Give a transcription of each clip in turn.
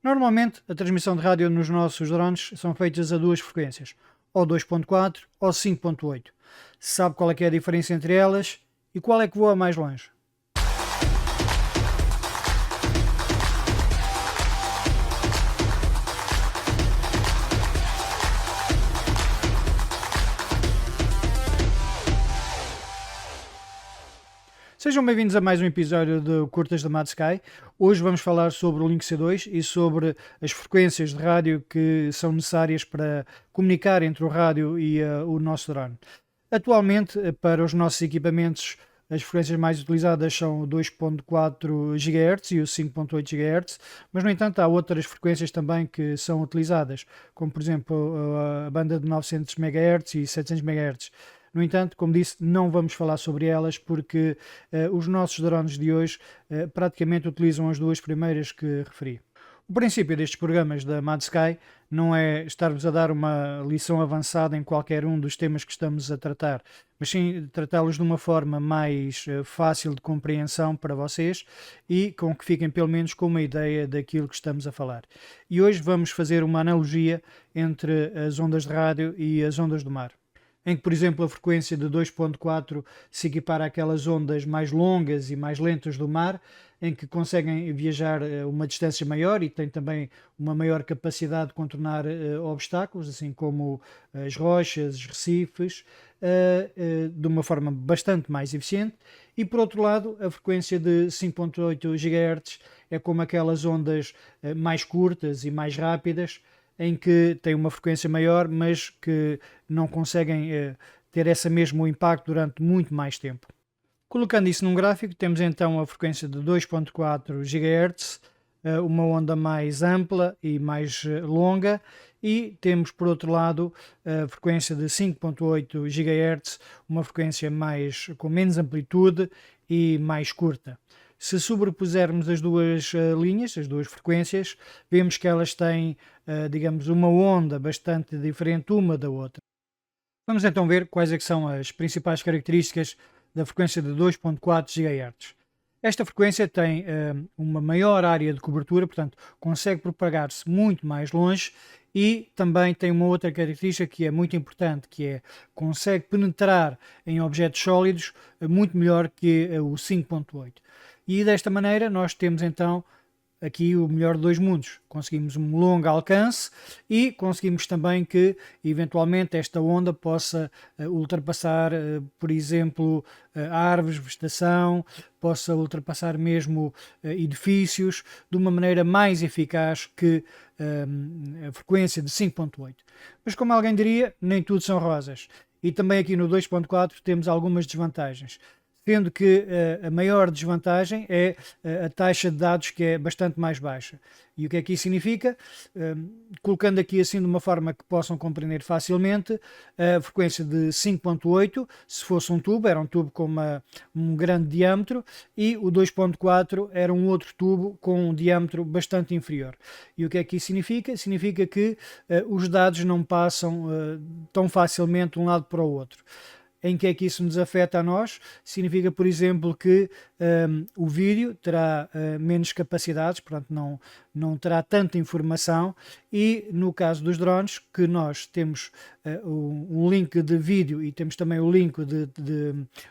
Normalmente, a transmissão de rádio nos nossos drones são feitas a duas frequências, ou 2.4 ou 5.8. Sabe qual é que é a diferença entre elas e qual é que voa mais longe? Sejam bem-vindos a mais um episódio de Curtas da Mad Sky. Hoje vamos falar sobre o Link C2 e sobre as frequências de rádio que são necessárias para comunicar entre o rádio e o nosso drone. Atualmente, para os nossos equipamentos, as frequências mais utilizadas são o 2.4 GHz e o 5.8 GHz, mas no entanto há outras frequências também que são utilizadas, como por exemplo a banda de 900 MHz e 700 MHz. No entanto, como disse, não vamos falar sobre elas porque os nossos drones de hoje praticamente utilizam as duas primeiras que referi. O princípio destes programas da Mad Sky não é estar-vos a dar uma lição avançada em qualquer um dos temas que estamos a tratar, mas sim tratá-los de uma forma mais fácil de compreensão para vocês e com que fiquem pelo menos com uma ideia daquilo que estamos a falar. E hoje vamos fazer uma analogia entre as ondas de rádio e as ondas do mar, em que, por exemplo, a frequência de 2.4 se equipara àquelas ondas mais longas e mais lentas do mar, em que conseguem viajar uma distância maior e têm também uma maior capacidade de contornar obstáculos, assim como as rochas, os recifes, de uma forma bastante mais eficiente. E, por outro lado, a frequência de 5.8 GHz é como aquelas ondas mais curtas e mais rápidas, em que têm uma frequência maior, mas que não conseguem ter esse mesmo impacto durante muito mais tempo. Colocando isso num gráfico, temos então a frequência de 2.4 GHz, uma onda mais ampla e mais longa, e temos por outro lado a frequência de 5.8 GHz, uma frequência com menos amplitude e mais curta. Se sobrepusermos as duas linhas, as duas frequências, vemos que elas têm, digamos, uma onda bastante diferente uma da outra. Vamos então ver quais é que são as principais características da frequência de 2.4 GHz. Esta frequência tem uma maior área de cobertura, portanto, consegue propagar-se muito mais longe e também tem uma outra característica que é muito importante, que é consegue penetrar em objetos sólidos muito melhor que o 5.8. E desta maneira nós temos então aqui o melhor de dois mundos. Conseguimos um longo alcance e conseguimos também que eventualmente esta onda possa ultrapassar, por exemplo, árvores, vegetação, possa ultrapassar mesmo edifícios de uma maneira mais eficaz que a frequência de 5.8. Mas como alguém diria, nem tudo são rosas. E também aqui no 2.4 temos algumas desvantagens, sendo que a maior desvantagem é a taxa de dados, que é bastante mais baixa. E o que é que isso significa? Colocando aqui assim de uma forma que possam compreender facilmente, a frequência de 5.8, se fosse um tubo, era um tubo com um grande diâmetro, e o 2.4 era um outro tubo com um diâmetro bastante inferior. E o que é que isso significa? Significa que os dados não passam tão facilmente de um lado para o outro. Em que é que isso nos afeta a nós? Significa, por exemplo, que o vídeo terá menos capacidades, portanto não terá tanta informação, e no caso dos drones, que nós temos um link de vídeo e temos também o link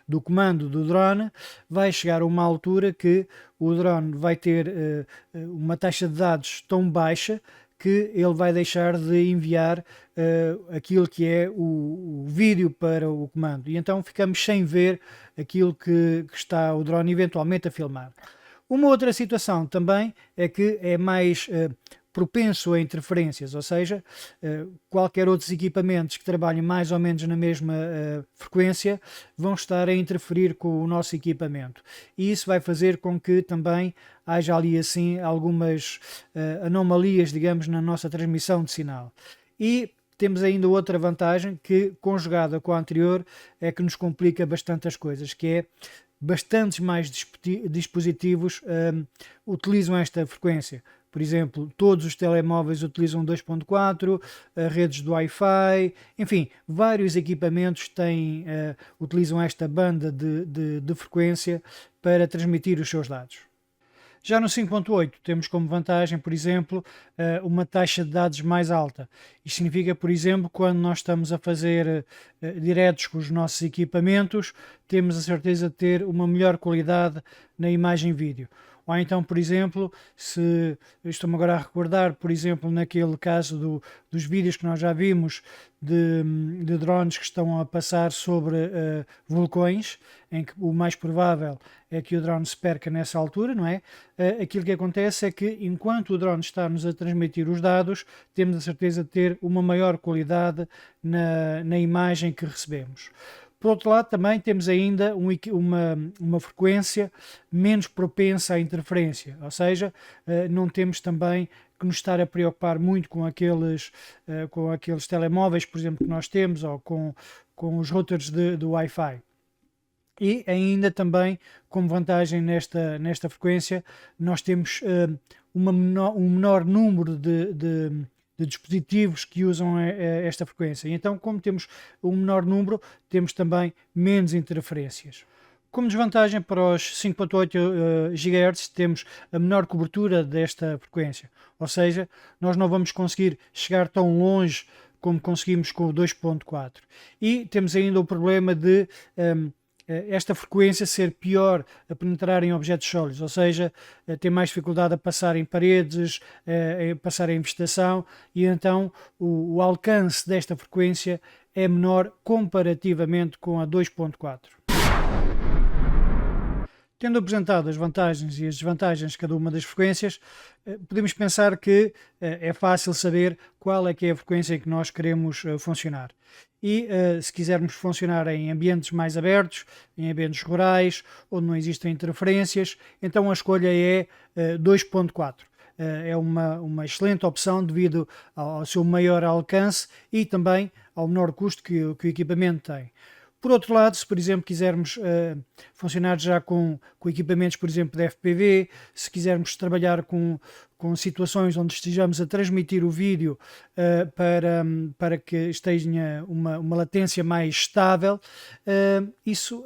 do comando do drone, vai chegar a uma altura que o drone vai ter uma taxa de dados tão baixa que ele vai deixar de enviar aquilo que é o vídeo para o comando, e então ficamos sem ver aquilo que está o drone eventualmente a filmar. Uma outra situação também é que é mais propenso a interferências, ou seja, qualquer outros equipamentos que trabalhem mais ou menos na mesma frequência vão estar a interferir com o nosso equipamento, e isso vai fazer com que também haja ali assim algumas anomalias, digamos, na nossa transmissão de sinal. E temos ainda outra vantagem que, conjugada com a anterior, é que nos complica bastante as coisas, que é bastantes mais dispositivos utilizam esta frequência. Por exemplo, todos os telemóveis utilizam 2.4, redes do Wi-Fi, enfim, vários equipamentos utilizam esta banda de frequência para transmitir os seus dados. Já no 5.8 temos como vantagem, por exemplo, uma taxa de dados mais alta. Isto significa, por exemplo, quando nós estamos a fazer diretos com os nossos equipamentos, temos a certeza de ter uma melhor qualidade na imagem e vídeo. Ou então, por exemplo, se estou-me agora a recordar, por exemplo, naquele caso dos vídeos que nós já vimos de drones que estão a passar sobre vulcões, em que o mais provável é que o drone se perca nessa altura, não é? Aquilo que acontece é que enquanto o drone está-nos a transmitir os dados, temos a certeza de ter uma maior qualidade na imagem que recebemos. Por outro lado, também temos ainda uma frequência menos propensa à interferência, ou seja, não temos também que nos estar a preocupar muito com aqueles telemóveis, por exemplo, que nós temos, ou com os routers de Wi-Fi. E ainda também, como vantagem nesta frequência, nós temos um menor número de dispositivos que usam esta frequência. E então, como temos um menor número, temos também menos interferências. Como desvantagem para os 5.8 GHz, temos a menor cobertura desta frequência, ou seja, nós não vamos conseguir chegar tão longe como conseguimos com o 2.4. E temos ainda o problema de esta frequência ser pior a penetrar em objetos sólidos, ou seja, ter mais dificuldade a passar em paredes, a passar em vegetação, e então o alcance desta frequência é menor comparativamente com a 2.4. Tendo apresentado as vantagens e as desvantagens de cada uma das frequências, podemos pensar que é fácil saber qual é que é a frequência em que nós queremos funcionar. E se quisermos funcionar em ambientes mais abertos, em ambientes rurais, onde não existem interferências, então a escolha é 2.4. É uma excelente opção devido ao seu maior alcance e também ao menor custo que o equipamento tem. Por outro lado, se por exemplo quisermos funcionar já com equipamentos, por exemplo, de FPV, se quisermos trabalhar com situações onde estejamos a transmitir o vídeo para que esteja uma latência mais estável, isso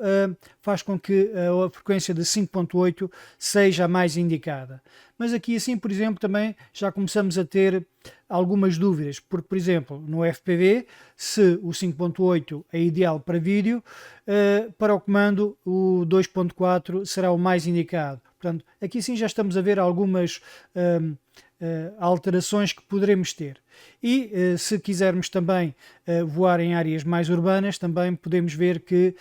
faz com que a frequência de 5.8 seja a mais indicada. Mas aqui assim, por exemplo, também já começamos a ter algumas dúvidas, porque, por exemplo, no FPV, se o 5.8 é ideal para vídeo, para o comando o 2.4 será o mais indicado. Portanto, aqui sim já estamos a ver algumas alterações que poderemos ter. E se quisermos também voar em áreas mais urbanas, também podemos ver que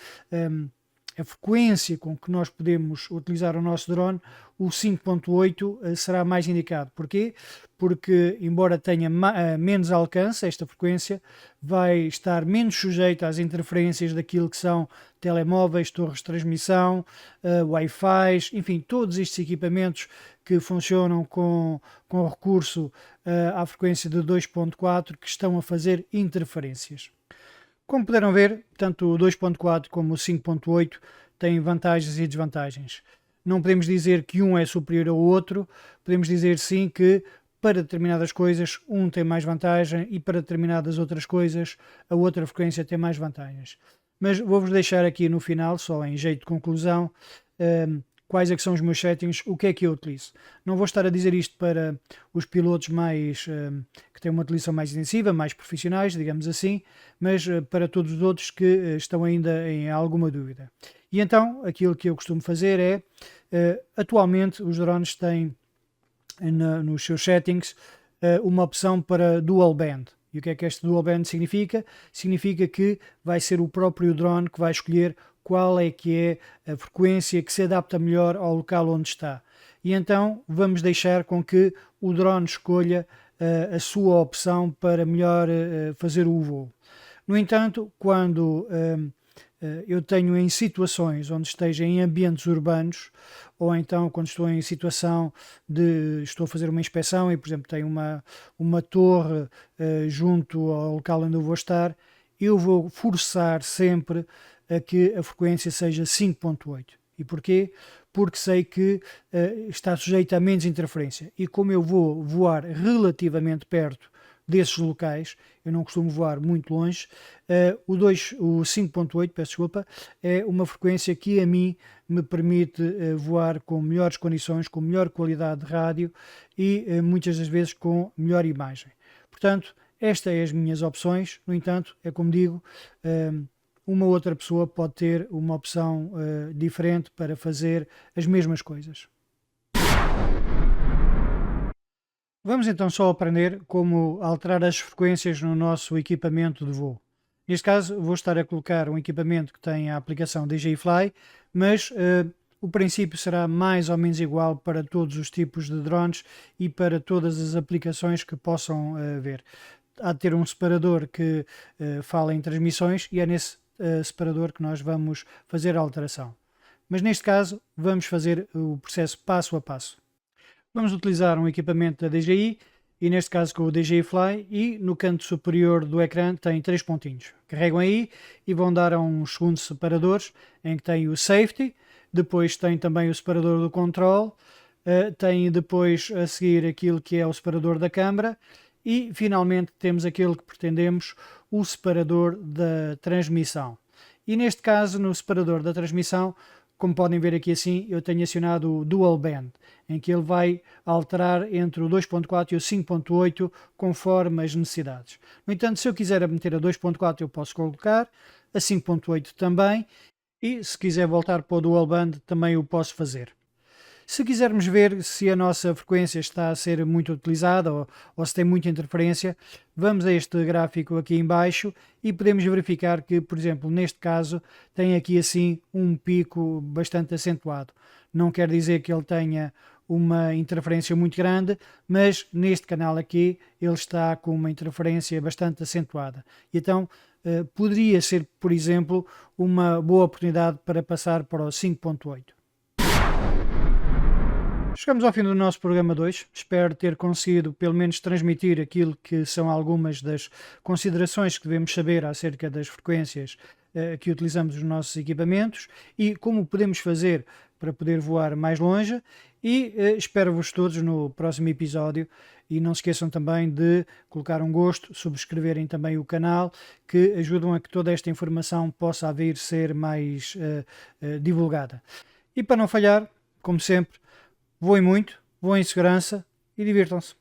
a frequência com que nós podemos utilizar o nosso drone, o 5.8 será mais indicado. Porquê? Porque, embora tenha menos alcance, esta frequência vai estar menos sujeita às interferências daquilo que são telemóveis, torres de transmissão, Wi-Fi, enfim, todos estes equipamentos que funcionam com recurso à frequência de 2.4 que estão a fazer interferências. Como puderam ver, tanto o 2.4 como o 5.8 têm vantagens e desvantagens. Não podemos dizer que um é superior ao outro, podemos dizer sim que para determinadas coisas um tem mais vantagem e para determinadas outras coisas a outra frequência tem mais vantagens. Mas vou-vos deixar aqui no final, só em jeito de conclusão, quais é que são os meus settings, o que é que eu utilizo. Não vou estar a dizer isto para os pilotos que têm uma utilização mais intensiva, mais profissionais, digamos assim, mas para todos os outros que estão ainda em alguma dúvida. E então, aquilo que eu costumo fazer é, atualmente os drones têm nos seus settings uma opção para dual band. E o que é que este dual band significa? Significa que vai ser o próprio drone que vai escolher qual é que é a frequência que se adapta melhor ao local onde está. E então vamos deixar com que o drone escolha a sua opção para melhor fazer o voo. No entanto, quando eu tenho em situações onde esteja em ambientes urbanos, ou então quando estou em situação de estou a fazer uma inspeção e, por exemplo, tenho uma torre junto ao local onde eu vou estar, eu vou forçar sempre a que a frequência seja 5.8. E porquê? Porque sei que está sujeita a menos interferência. E como eu vou voar relativamente perto desses locais. Eu não costumo voar muito longe. O 5.8, peço desculpa, é uma frequência que a mim me permite voar com melhores condições, com melhor qualidade de rádio e muitas das vezes com melhor imagem. Portanto, estas são as minhas opções. No entanto, é como digo, uma outra pessoa pode ter uma opção diferente para fazer as mesmas coisas. Vamos então só aprender como alterar as frequências no nosso equipamento de voo. Neste caso, vou estar a colocar um equipamento que tem a aplicação DJI Fly, mas o princípio será mais ou menos igual para todos os tipos de drones e para todas as aplicações que possam haver. Há de ter um separador que fala em transmissões e é nesse separador que nós vamos fazer a alteração. Mas neste caso, vamos fazer o processo passo a passo. Vamos utilizar um equipamento da DJI e neste caso com o DJI Fly e no canto superior do ecrã tem 3 pontinhos. Carregam aí e vão dar a uns segundos separadores em que tem o Safety, depois tem também o separador do Control, tem depois a seguir aquilo que é o separador da câmara e finalmente temos aquele que pretendemos, o separador da transmissão. E neste caso, no separador da transmissão, como podem ver aqui assim, eu tenho acionado o Dual Band, em que ele vai alterar entre o 2.4 e o 5.8 conforme as necessidades. No entanto, se eu quiser meter a 2.4 eu posso colocar, a 5.8 também, e se quiser voltar para o Dual Band também o posso fazer. Se quisermos ver se a nossa frequência está a ser muito utilizada ou se tem muita interferência, vamos a este gráfico aqui em baixo e podemos verificar que, por exemplo, neste caso, tem aqui assim um pico bastante acentuado. Não quer dizer que ele tenha uma interferência muito grande, mas neste canal aqui ele está com uma interferência bastante acentuada. E então poderia ser, por exemplo, uma boa oportunidade para passar para o 5.8. Chegamos ao fim do nosso programa 2. Espero ter conseguido pelo menos transmitir aquilo que são algumas das considerações que devemos saber acerca das frequências que utilizamos nos nossos equipamentos e como podemos fazer para poder voar mais longe. E espero-vos todos no próximo episódio. E não se esqueçam também de colocar um gosto, subscreverem também o canal, que ajudam a que toda esta informação possa vir ser mais divulgada. E para não falhar, como sempre, voem muito, voem em segurança e divirtam-se.